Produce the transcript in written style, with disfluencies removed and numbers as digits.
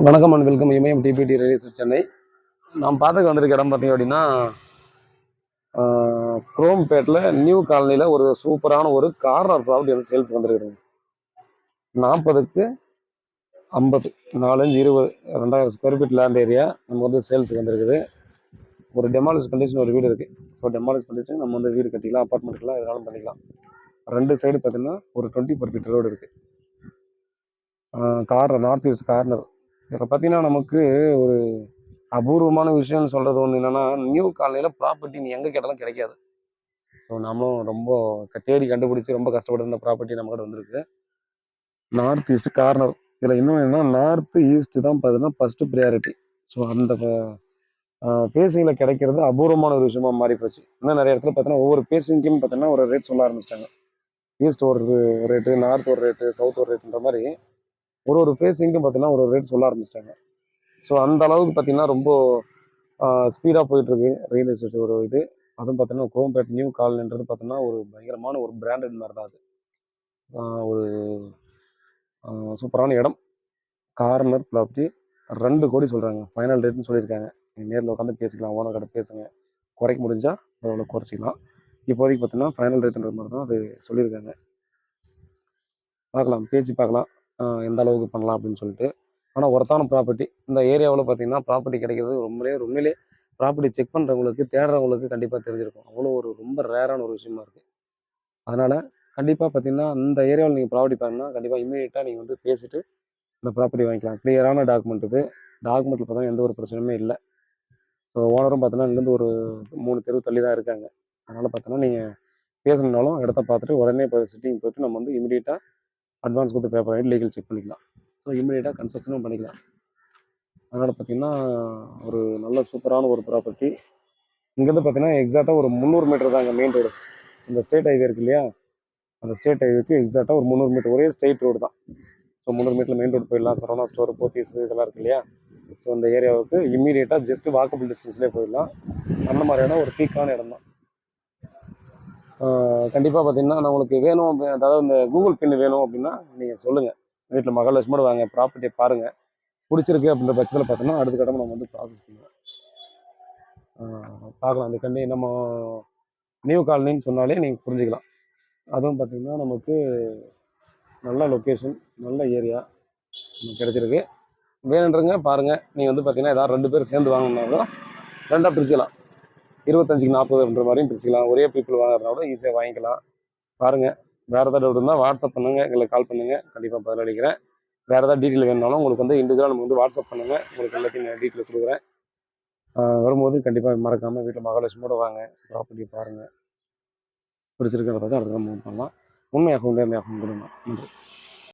வணக்கம் and welcome Imayam DBT real estate Chennai. நாம் பார்த்துக்க வந்திருக்க இடம் பார்த்தீங்க அப்படின்னா குரோம்பேட்டில் நியூ காலனியில் ஒரு சூப்பரான ஒரு கார்னர் ப்ராப்பர்ட்டி வந்து சேல்ஸ் வந்துருக்குதுங்க. 40க்கு 50 4 20 2000 ஸ்கொயர் ஃபீட் லேண்ட் ஏரியா நம்ம வந்து சேல்ஸுக்கு வந்துருக்குது. ஒரு டெமாலிஷ் கண்டிஷன் ஒரு வீடு இருக்குது. ஸோ டெமாலிஷ் கண்டிஷன் நம்ம வந்து வீடு கட்டிக்கலாம், அப்பார்ட்மெண்ட்லாம் எதனாலும் பண்ணிக்கலாம். 2 சைடு பார்த்தீங்கன்னா ஒரு 20 per feet ரோடு இருக்குது. Corner north east corner. இதில் பார்த்தீங்கன்னா நமக்கு ஒரு அபூர்வமான விஷயம்னு சொல்கிறது ஒன்று என்னென்னா, நியூ காலனியில் ப்ராப்பர்ட்டி நீ எங்கே கேட்டாலும் கிடைக்காது. ஸோ நம்மளும் ரொம்ப தேடி கண்டுபிடிச்சி ரொம்ப கஷ்டப்பட்டு இந்த ப்ராப்பர்ட்டி நம்மகிட்ட வந்துருக்கு. North east corner. இதில் இன்னும் என்னன்னா நார்த் ஈஸ்ட் தான் பார்த்தீங்கன்னா ஃபஸ்ட்டு ப்ரியாரிட்டி. ஸோ அந்த பேசிங்கில் கிடைக்கிறது அபூர்வமான ஒரு விஷயமா மாறி போச்சு. இன்னும் நிறைய இடத்துல பார்த்தீங்கன்னா ஒவ்வொரு பேசிங்க்கும் பார்த்தீங்கன்னா ஒரு ரேட் சொல்ல ஆரம்பிச்சிட்டாங்க. ஈஸ்ட் ஒரு ரேட்டு, நார்த் ஒரு ரேட்டு, சவுத் ஒரு ரேட்டுன்ற மாதிரி ஒரு ஃபேஸிங்க்கும் பார்த்தீங்கன்னா ஒரு ரேட் சொல்ல ஆரம்பிச்சிட்டாங்க. ஸோ அந்த அளவுக்கு பார்த்தீங்கன்னா ரொம்ப ஸ்பீடாக போயிட்டுருக்கு ரியல் எஸ்டேட் ஒரு இது. அதுவும் பார்த்தீங்கன்னா குரோம்பேட் நியூ காலனின்றது பார்த்தீங்கன்னா ஒரு பயங்கரமான ஒரு பிராண்டட் மாதிரி தான் அது. ஒரு சூப்பரான இடம். கார்னர் ப்ராப்பர்ட்டி 2 கோடி சொல்கிறாங்க. ஃபைனல் ரேட்னு சொல்லியிருக்காங்க. நீங்கள் நேரில் உட்காந்து பேசிக்கலாம், ஓனர் கிட்ட பேசுங்க, குறைக்க முடிஞ்சால் அவ்வளோ குறைச்சிக்கலாம். இப்போதைக்கு பார்த்தீங்கன்னா ஃபைனல் ரேட்டுன்ற மாதிரி தான் அது சொல்லியிருக்காங்க. பார்க்கலாம், பேசி பார்க்கலாம் எந்த அளவுக்கு பண்ணலாம் அப்படின்னு சொல்லிட்டு. ஆனால் ஒர்த்தான ப்ராப்பர்ட்டி. இந்த ஏரியாவில் பார்த்தீங்கன்னா ப்ராப்பர்ட்டி கிடைக்கிறது உண்மையிலே ப்ராப்பர்ட்டி செக் பண்ணுறவங்களுக்கு, தேடுறவங்களுக்கு கண்டிப்பாக தெரிஞ்சிருக்கும். அவ்வளோ ஒரு ரொம்ப ரேரான ஒரு விஷயமா இருக்குது. அதனால் கண்டிப்பாக பார்த்தீங்கன்னா இந்த ஏரியாவில் நீங்கள் ப்ராப்பர்ட்டி பண்ணால் கண்டிப்பாக இமீடியட்டாக நீங்கள் வந்து பேசிவிட்டு இந்த ப்ராப்பர்ட்டி வாங்கிக்கலாம். கிளியரான டாக்குமெண்ட் இது. டாக்குமெண்ட்டில் பார்த்தீங்கன்னா எந்த ஒரு பிரச்சனையுமே இல்லை. ஸோ ஓனரும் பார்த்தீங்கன்னா இங்கேருந்து ஒரு 3 தெரு தள்ளி தான் இருக்காங்க. அதனால் பார்த்தீங்கன்னா நீங்கள் பேசணுன்னாலும் இடத்த பார்த்துட்டு உடனே இப்போ சிட்டிங் போய்ட்டு நம்ம வந்து இமீடியட்டாக அட்வான்ஸ் கொடுத்து பேப்பர் ஆகிட்டு லீகல் செக் பண்ணிக்கலாம். ஸோ இமீடியட்டாக கன்ஸ்ட்ரக்ஷனும் பண்ணிக்கலாம். அதனால் பார்த்தீங்கன்னா ஒரு நல்ல சூப்பரான ஒரு ப்ராப்பர்ட்டி. இங்கேருந்து பார்த்தீங்கன்னா எக்ஸாக்டாக ஒரு 300 மீட்டர் தாங்க மெயின் ரோடு. இந்த ஸ்டேட் ஹைவே இருக்குது இல்லையா, அந்த ஸ்டேட் ஹைவேக்கு எக்ஸாக்டாக ஒரு 300 மீட்டர் ஒரே ஸ்ட்ரெயிட் ரோடு தான். ஸோ 300 மீட்டரில் மெயின் ரோடு போயிடலாம். சரவணா ஸ்டோர், போத்தீஸ் இதெல்லாம் இருக்குது இல்லையா. ஸோ அந்த ஏரியாவுக்கு இம்மீடியட்டாக ஜஸ்ட்டு வாக்கபிள் டிஸ்டன்ஸ்லேயே போயிடலாம். அந்த மாதிரியான ஒரு பீக்கான இடம் தான். கண்டிப்பாக பார்த்தீங்கன்னா நான் உங்களுக்கு வேணும் அதாவது இந்த கூகுள் பின் வேணும் அப்படின்னா நீங்கள் சொல்லுங்கள். வீட்டில் மகாலட்சுமியோட வாங்க, ப்ராப்பர்ட்டியை பாருங்கள், பிடிச்சிருக்கு அப்படின்ற பட்சத்தில் பார்த்தோன்னா அடுத்த கட்டமாக நம்ம வந்து ப்ராசஸ் பண்ணுவோம். பார்க்கலாம். அந்த நம்ம நியூ காலனின்னு சொன்னாலே நீங்கள் புரிஞ்சுக்கலாம். அதுவும் பார்த்திங்கன்னா நமக்கு நல்ல லொக்கேஷன், நல்ல ஏரியா கிடச்சிருக்கு. வேணுன்றங்க பாருங்கள். நீங்கள் வந்து பார்த்தீங்கன்னா ஏதாவது 2 பேர் சேர்ந்து வாங்கினாலும் 2ஆக பிரிச்சுக்கலாம். 25க்கு 40ன்ற மாதிரியும் பிரிச்சுக்கலாம். ஒரே பீப்புள் வாங்குறதுனா கூட ஈஸியாக வாங்கிக்கலாம். பாருங்கள். வேறு ஏதாவது டவுட் இருந்தால் வாட்ஸ்அப் பண்ணுங்கள், எங்களுக்கு கால் பண்ணுங்கள், கண்டிப்பாக பதிலளிக்கிறேன். வேறு ஏதாவது டீட்டெயில் வேணுனாலும் உங்களுக்கு வந்து இண்டிவிஜுவலாக நம்ம வந்து வாட்ஸ்அப் பண்ணுங்கள், உங்களுக்கு எல்லாத்தையும் நான் டீட்டெயில் கொடுக்குறேன். வரும்போது கண்டிப்பாக மறக்காமல் வீட்டில் மகாலட்சுமியோட வாங்க, ப்ராப்பர்ட்டியை பாருங்கள். பிடிச்சிருக்கிறத அடுத்த மூவ் பண்ணலாம். உண்மையாகவும் நேர்மையாகவும் கொடுங்க. நன்றி.